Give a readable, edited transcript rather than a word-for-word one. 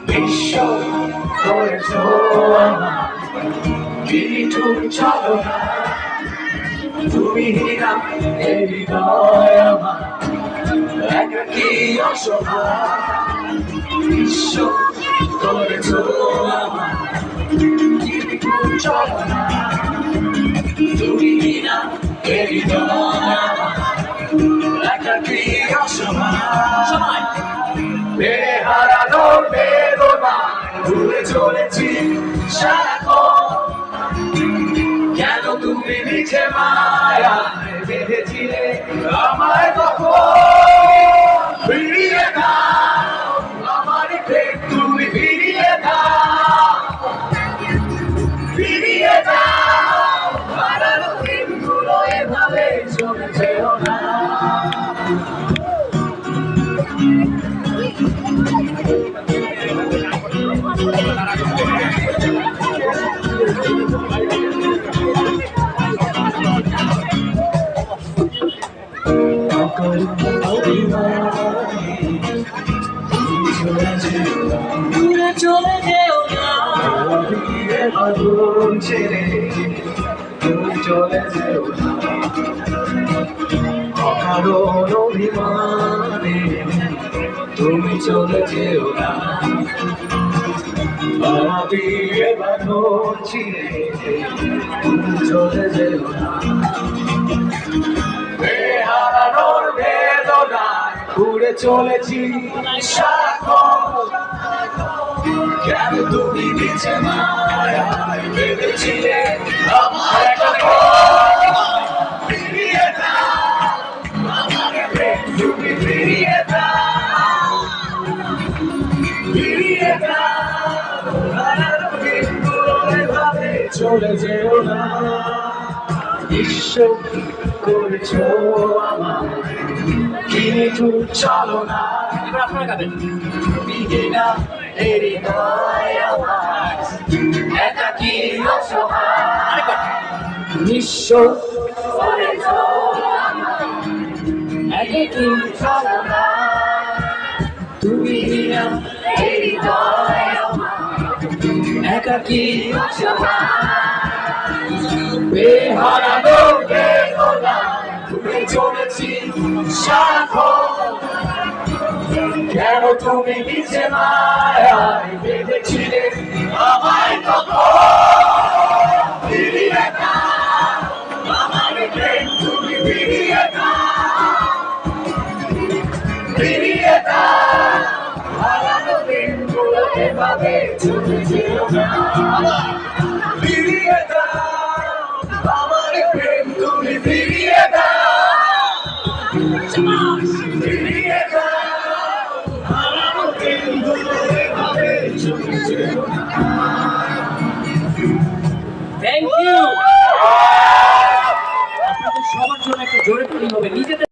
বিশ্ব করেছ আমার কিছু চলো না তুমি না এই হৃদয় আমার একাকী অসহায় বিশ্ব করেছ আমার কিছু চলো না তুমি না এই হৃদয় আমার একাকী অসহায় বেহারানোর বেদনায় ভুলে চলেছি সারাক্ষণ কেন তুমি নিচে মায়ায় বেঁধেছিলে আমায় তখন ফিরিয়ে দাও আমার প্রেম তুমি ফিরিয়ে দাও ফিরিয়ে দাও হারানো দিনগুলো এভাবে চলে যেও না দূরে চলে যেও না আগুন ছেড়ে তুমি চলে যেও না অকারণ অভিমানে তুমি চলে যেও না দিয়ে বাঁধন ছিঁড়ে তুমি চলে যেও না বেহারানোর বেদনায় ঘুরে চলেছি সারাক্ষণ কেন তুমি নিচে মায়ায় বেঁধেছিলে আমার ফিরিয়ে দাও আমার প্রেম তুমি ফিরিয়ে দাও ফিরিয়ে দাও হারানো দিনগুলো এভাবে চলে যেও না বিশ্ব করেছ আমার কিন্তু চলো না বিনা হৃদয় আমার একাকী অসহায় নিঃস্ব করেছ আমার একাকী চলো না তুমি না হৃদয় আমার একাকী অসহায় বেহারানো বেদনায় ঘুরে চলেছি সারাক্ষণ কেন তুমি নিচে মায়ায় বেঁধেছিলে আমায় তখন ফিরিয়ে দাও আমার প্রেম তুমি ফিরিয়ে দাও ফিরিয়ে দাও হারানো দিনগুলো এভাবে চলে যেও না ফিরিয়ে দাও আমার প্রেম তুমি ফিরিয়ে দাও ফিরিয়ে দাও হারানো দিনগুলো এভাবে চলে যেও না থ্যাংক ইউ আপনাদের সবার জন্য একটা জোরে তালি হবে নিজেদের